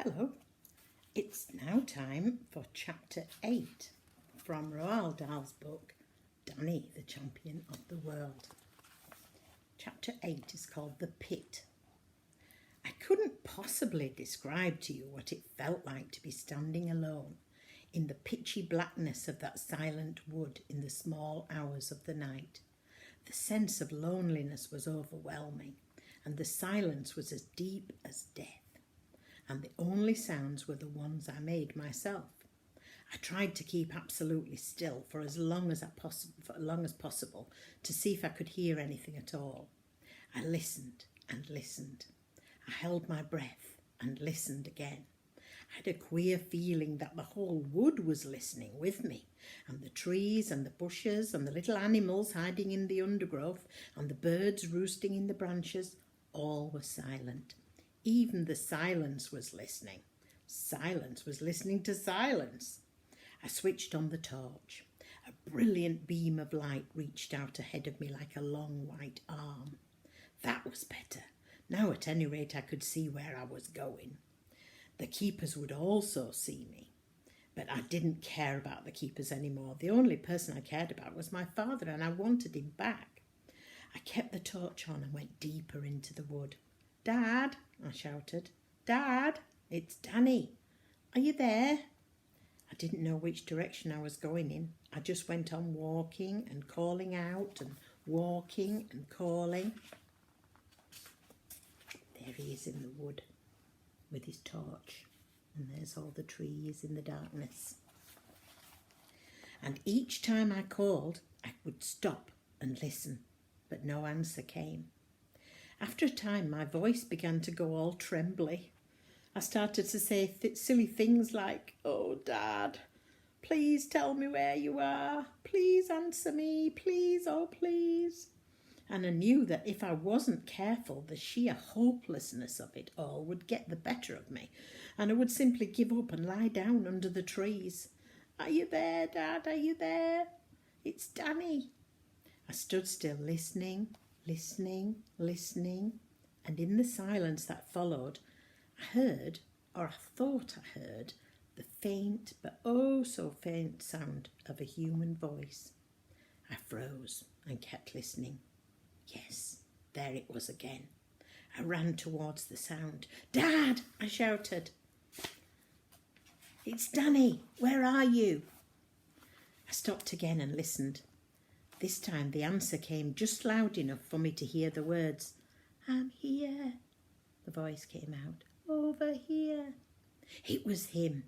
Hello, it's now time for chapter 8 from Roald Dahl's book, Danny, the Champion of the World. Chapter 8 is called The Pit. I couldn't possibly describe to you what it felt like to be standing alone in the pitchy blackness of that silent wood in the small hours of the night. The sense of loneliness was overwhelming, and the silence was as deep as death. And the only sounds were the ones I made myself. I tried to keep absolutely still for as long as possible to see if I could hear anything at all. I listened and listened. I held my breath and listened again. I had a queer feeling that the whole wood was listening with me, and the trees and the bushes and the little animals hiding in the undergrowth and the birds roosting in the branches, all were silent. Even the silence was listening. Silence was listening to silence. I switched on the torch. A brilliant beam of light reached out ahead of me like a long white arm. That was better. Now at any rate I could see where I was going. The keepers would also see me. But I didn't care about the keepers anymore. The only person I cared about was my father, and I wanted him back. I kept the torch on and went deeper into the wood. "Dad," I shouted. "Dad, it's Danny. Are you there?" I didn't know which direction I was going in. I just went on walking and calling out and walking and calling. There he is in the wood with his torch, and there's all the trees in the darkness. And each time I called, I would stop and listen, but no answer came. After a time, my voice began to go all trembly. I started to say silly things like, "Oh, Dad, please tell me where you are. Please answer me. Please, oh, please." And I knew that if I wasn't careful, the sheer hopelessness of it all would get the better of me, and I would simply give up and lie down under the trees. "Are you there, Dad? Are you there? It's Danny." I stood still, listening, and in the silence that followed, I heard, or I thought I heard, the faint but oh so faint sound of a human voice. I froze and kept listening. Yes, there it was again. I ran towards the sound. "Dad!" I shouted. "It's Danny. Where are you?" I stopped again and listened. This time the answer came just loud enough for me to hear the words. "I'm here," the voice came out. "Over here." It was him.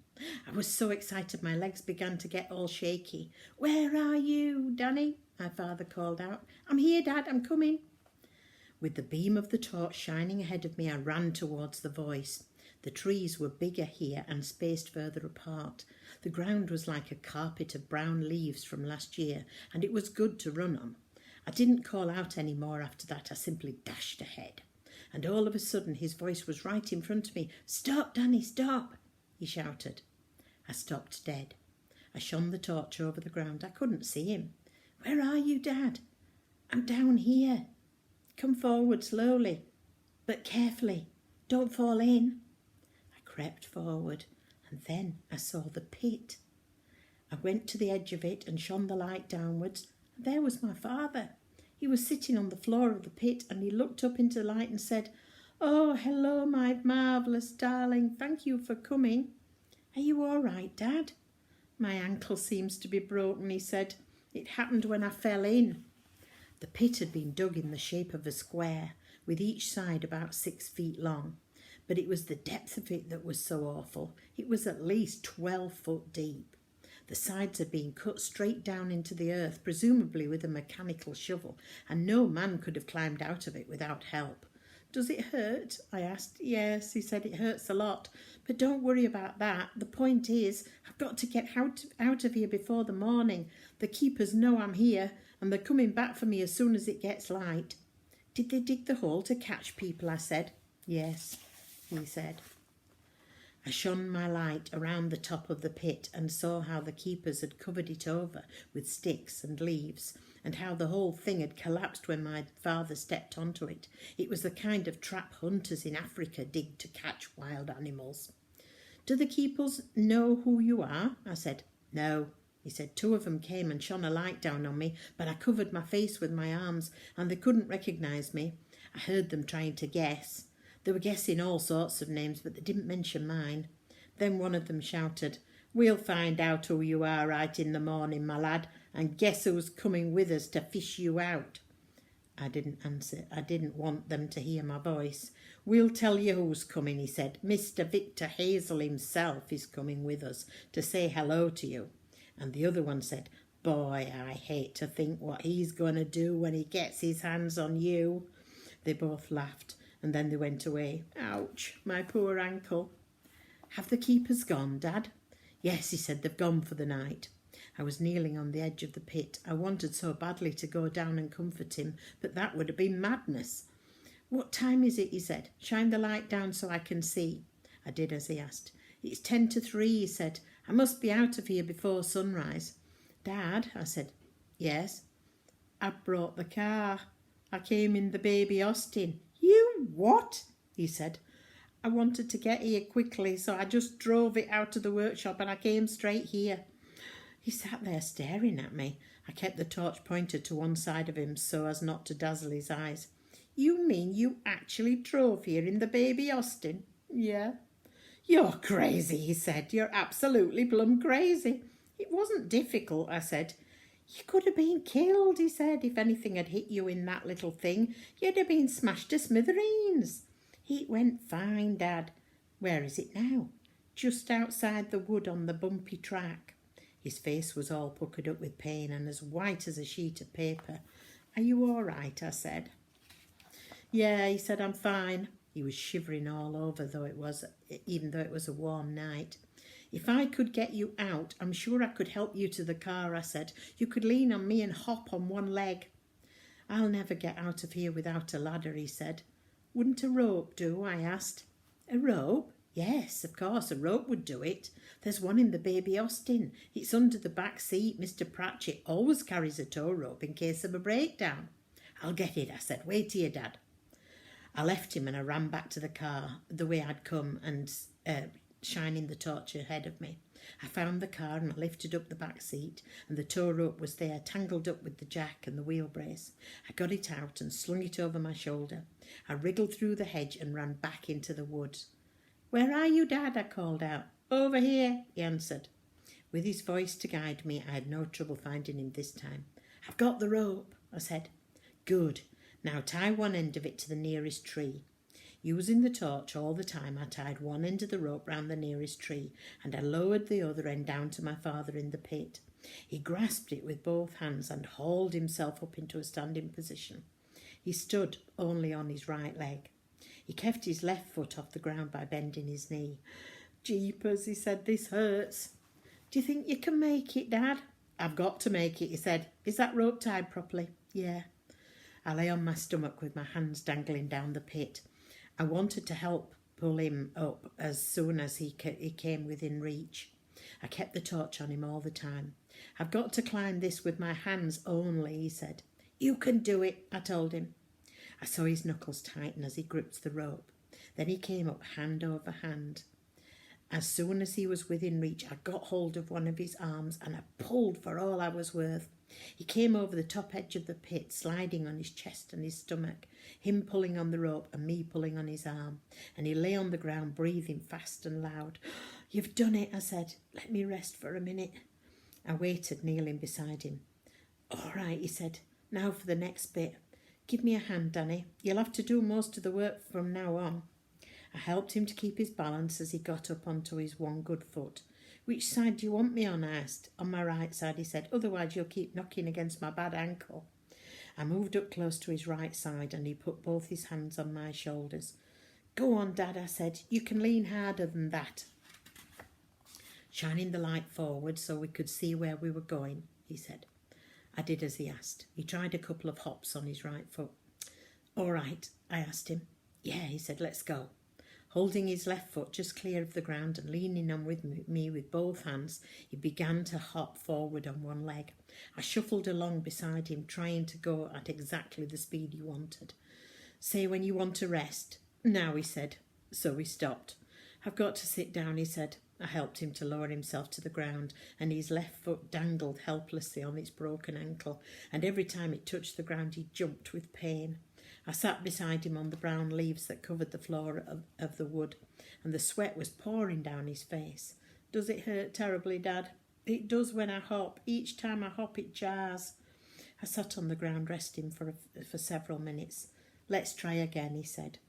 I was so excited my legs began to get all shaky. "Where are you, Danny?" my father called out. "I'm here, Dad, I'm coming." With the beam of the torch shining ahead of me, I ran towards the voice. The trees were bigger here and spaced further apart. The ground was like a carpet of brown leaves from last year, and it was good to run on. I didn't call out any more after that. I simply dashed ahead. And all of a sudden his voice was right in front of me. "Stop, Danny, stop!" he shouted. I stopped dead. I shone the torch over the ground. I couldn't see him. "Where are you, Dad?" "I'm down here. Come forward slowly, but carefully. Don't fall in." I crept forward, and then I saw the pit. I went to the edge of it and shone the light downwards, and there was my father. He was sitting on the floor of the pit, and he looked up into the light and said, "Oh, hello, my marvellous darling. Thank you for coming. Are you all right, Dad?" "My ankle seems to be broken," he said. "It happened when I fell in." The pit had been dug in the shape of a square, with each side about 6 feet long. But it was the depth of it that was so awful. It was at least 12 foot deep. The sides had been cut straight down into the earth, presumably with a mechanical shovel, and no man could have climbed out of it without help. "Does it hurt?" I asked. "Yes," he said, "it hurts a lot. But don't worry about that. The point is, I've got to get out of here before the morning. The keepers know I'm here, and they're coming back for me as soon as it gets light." "Did they dig the hole to catch people?" I said. "Yes," he said. I shone my light around the top of the pit and saw how the keepers had covered it over with sticks and leaves, and how the whole thing had collapsed when my father stepped onto it. It was the kind of trap hunters in Africa dig to catch wild animals. Do the keepers know who you are? I said, no. He said, 2 of them came and shone a light down on me, but I covered my face with my arms and they couldn't recognise me. I heard them trying to guess. They were guessing all sorts of names, but they didn't mention mine. Then one of them shouted, we'll find out who you are right in the morning, my lad, and guess who's coming with us to fish you out. I didn't answer. I didn't want them to hear my voice. We'll tell you who's coming, he said. Mr. Victor Hazel himself is coming with us to say hello to you. And the other one said, boy, I hate to think what he's going to do when he gets his hands on you. They both laughed and then they went away. Ouch, my poor ankle. Have the keepers gone, Dad? Yes, he said, they've gone for the night. I was kneeling on the edge of the pit. I wanted so badly to go down and comfort him, but that would have been madness. What time is it, he said. Shine the light down so I can see. I did as he asked. It's 10 to 3, he said. I must be out of here before sunrise. Dad, I said. Yes? I brought the car. I came in the baby Austin. You what? He said. I wanted to get here quickly, so I just drove it out of the workshop and I came straight here. He sat there staring at me. I kept the torch pointed to one side of him so as not to dazzle his eyes. You mean you actually drove here in the baby Austin? Yeah. You're crazy, he said. You're absolutely plumb crazy. It wasn't difficult, I said. You could have been killed, he said. If anything had hit you in that little thing, you'd have been smashed to smithereens. It went fine, Dad. Where is it now? Just outside the wood on the bumpy track. His face was all puckered up with pain and as white as a sheet of paper. Are you all right? I said. Yeah, he said, I'm fine. He was shivering all over, even though it was a warm night. If I could get you out, I'm sure I could help you to the car, I said. You could lean on me and hop on one leg. I'll never get out of here without a ladder, he said. Wouldn't a rope do? I asked. A rope? Yes, of course, a rope would do it. There's one in the baby Austin. It's under the back seat. Mr. Pratchett always carries a tow rope in case of a breakdown. I'll get it, I said. Wait here, Dad. I left him and I ran back to the car the way I'd come and shining the torch ahead of me. I found the car and I lifted up the back seat and the tow rope was there, tangled up with the jack and the wheel brace. I got it out and slung it over my shoulder. I wriggled through the hedge and ran back into the woods. Where are you, Dad? I called out. Over here, he answered. With his voice to guide me, I had no trouble finding him this time. I've got the rope, I said. Good. Now tie one end of it to the nearest tree. Using the torch all the time, I tied one end of the rope round the nearest tree and I lowered the other end down to my father in the pit. He grasped it with both hands and hauled himself up into a standing position. He stood only on his right leg. He kept his left foot off the ground by bending his knee. Jeepers, he said, this hurts. Do you think you can make it, Dad? I've got to make it, he said. Is that rope tied properly? Yeah. I lay on my stomach with my hands dangling down the pit. I wanted to help pull him up as soon as he came within reach. I kept the torch on him all the time. I've got to climb this with my hands only, he said. You can do it, I told him. I saw his knuckles tighten as he gripped the rope. Then he came up hand over hand. As soon as he was within reach, I got hold of one of his arms and I pulled for all I was worth. He came over the top edge of the pit, sliding on his chest and his stomach, him pulling on the rope and me pulling on his arm. And he lay on the ground, breathing fast and loud. You've done it, I said. Let me rest for a minute. I waited, kneeling beside him. All right, he said. Now for the next bit. Give me a hand, Danny. You'll have to do most of the work from now on. I helped him to keep his balance as he got up onto his one good foot. Which side do you want me on? I asked. On my right side, he said. Otherwise you'll keep knocking against my bad ankle. I moved up close to his right side and he put both his hands on my shoulders. Go on, Dad, I said. You can lean harder than that. Shining the light forward so we could see where we were going, he said. I did as he asked. He tried a couple of hops on his right foot. All right, I asked him. Yeah, he said, let's go. Holding his left foot just clear of the ground and leaning on with me with both hands, he began to hop forward on one leg. I shuffled along beside him, trying to go at exactly the speed he wanted. Say when you want to rest. Now, he said. So we stopped. I've got to sit down, he said. I helped him to lower himself to the ground, and his left foot dangled helplessly on its broken ankle, and every time it touched the ground he jumped with pain. I sat beside him on the brown leaves that covered the floor of the wood, and the sweat was pouring down his face. Does it hurt terribly, Dad? It does when I hop. Each time I hop it jars. I sat on the ground resting for several minutes. Let's try again, he said.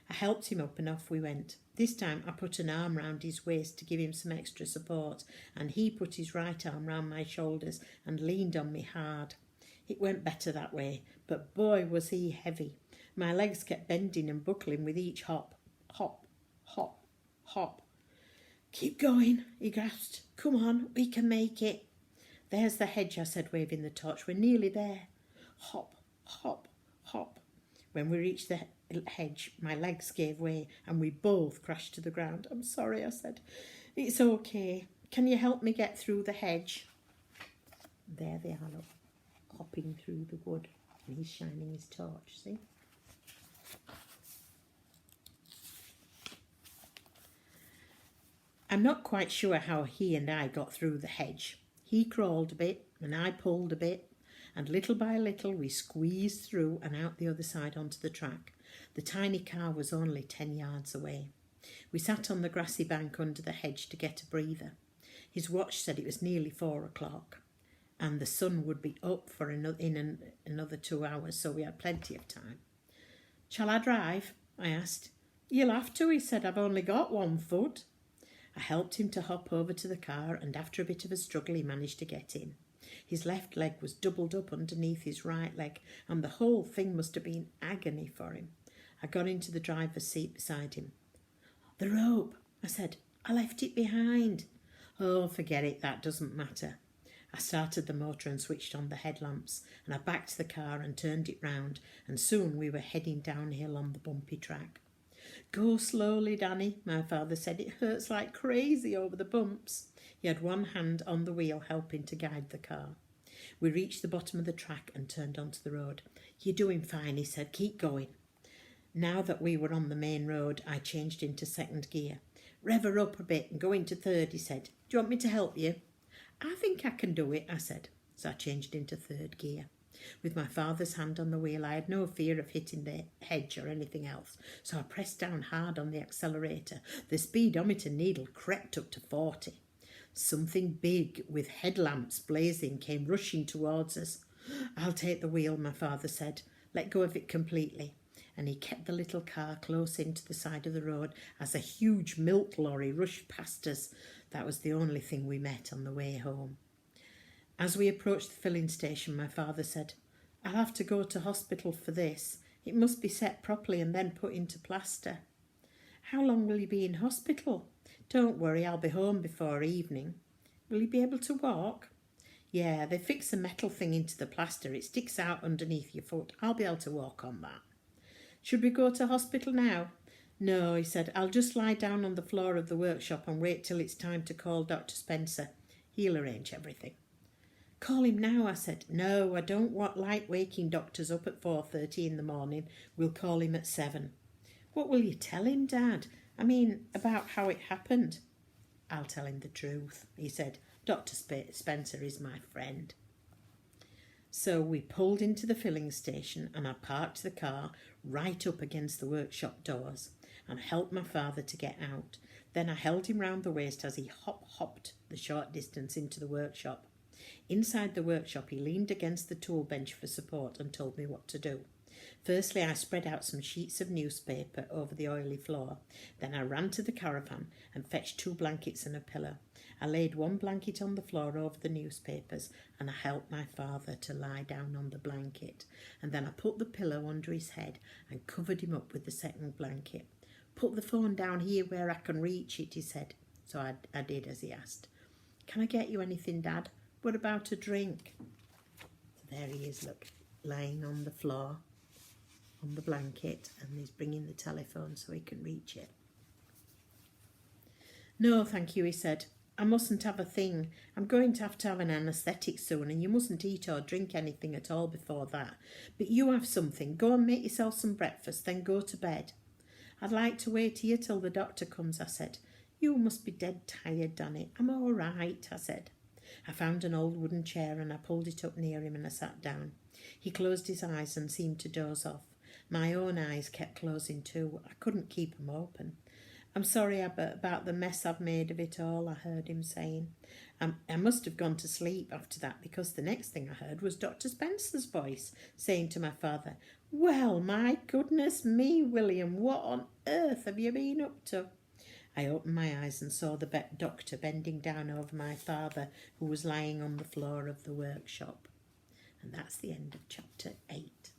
I helped him up and off we went. This time I put an arm round his waist to give him some extra support, and he put his right arm round my shoulders and leaned on me hard. It went better that way, but boy was he heavy. My legs kept bending and buckling with each hop. Hop, hop, hop. Keep going, he gasped. Come on, we can make it. There's the hedge, I said, waving the torch. We're nearly there. Hop, hop, hop. When we reached the hedge, my legs gave way and we both crashed to the ground. I'm sorry, I said. It's okay. Can you help me get through the hedge? There they are, look, hopping through the wood. And he's shining his torch, see? I'm not quite sure how he and I got through the hedge. He crawled a bit and I pulled a bit, and little by little we squeezed through and out the other side onto the track. The tiny car was only 10 yards away. We sat on the grassy bank under the hedge to get a breather. His watch said it was nearly 4 o'clock, and the sun would be up for another 2 hours, so we had plenty of time. Shall I drive? I asked. You'll have to, he said. I've only got 1 foot. I helped him to hop over to the car, and after a bit of a struggle he managed to get in. His left leg was doubled up underneath his right leg, and the whole thing must have been agony for him. I got into the driver's seat beside him. The rope, I said. I left it behind. Oh, forget it, that doesn't matter. I started the motor and switched on the headlamps, and I backed the car and turned it round, and soon we were heading downhill on the bumpy track. Go slowly, Danny, my father said. It hurts like crazy over the bumps. He had one hand on the wheel helping to guide the car. We reached the bottom of the track and turned onto the road. You're doing fine, he said. Keep going. Now that we were on the main road, I changed into second gear. Rev her up a bit and go into third, he said. Do you want me to help you? I think I can do it, I said. So I changed into third gear. With my father's hand on the wheel, I had no fear of hitting the hedge or anything else, so I pressed down hard on the accelerator. The speedometer needle crept up to 40. Something big with headlamps blazing came rushing towards us. I'll take the wheel, my father said. Let go of it completely. And he kept the little car close into the side of the road as a huge milk lorry rushed past us. That was the only thing we met on the way home. As we approached the filling station, my father said, I'll have to go to hospital for this. It must be set properly and then put into plaster. How long will you be in hospital? Don't worry, I'll be home before evening. Will you be able to walk? Yeah, they fix a metal thing into the plaster. It sticks out underneath your foot. I'll be able to walk on that. Should we go to hospital now? No, he said. I'll just lie down on the floor of the workshop and wait till it's time to call Dr. Spencer. He'll arrange everything. Call him now, I said. No, I don't want light waking doctors up at 4:30 in the morning. We'll call him at 7. What will you tell him, Dad? I mean, about how it happened. I'll tell him the truth, he said. Dr. Spencer is my friend. So we pulled into the filling station and I parked the car right up against the workshop doors and helped my father to get out. Then I held him round the waist as he hopped the short distance into the workshop. Inside the workshop, he leaned against the tool bench for support and told me what to do. Firstly, I spread out some sheets of newspaper over the oily floor. Then I ran to the caravan and fetched 2 blankets and a pillow. I laid 1 blanket on the floor over the newspapers and I helped my father to lie down on the blanket. And then I put the pillow under his head and covered him up with the second blanket. Put the phone down here where I can reach it, he said. So I did as he asked. Can I get you anything, Dad? What about a drink? So there he is, look, lying on the floor, on the blanket, and he's bringing the telephone so he can reach it. No, thank you, he said. I mustn't have a thing. I'm going to have an anaesthetic soon, and you mustn't eat or drink anything at all before that. But you have something. Go and make yourself some breakfast, then go to bed. I'd like to wait here till the doctor comes, I said. You must be dead tired, Danny. I'm all right, I said. I found an old wooden chair and I pulled it up near him and I sat down. He closed his eyes and seemed to doze off. My own eyes kept closing too. I couldn't keep them open. I'm sorry about the mess I've made of it all, I heard him saying. I must have gone to sleep after that, because the next thing I heard was Dr. Spencer's voice saying to my father, "Well, my goodness me, William, what on earth have you been up to?" I opened my eyes and saw the doctor bending down over my father, who was lying on the floor of the workshop. And that's the end of chapter 8.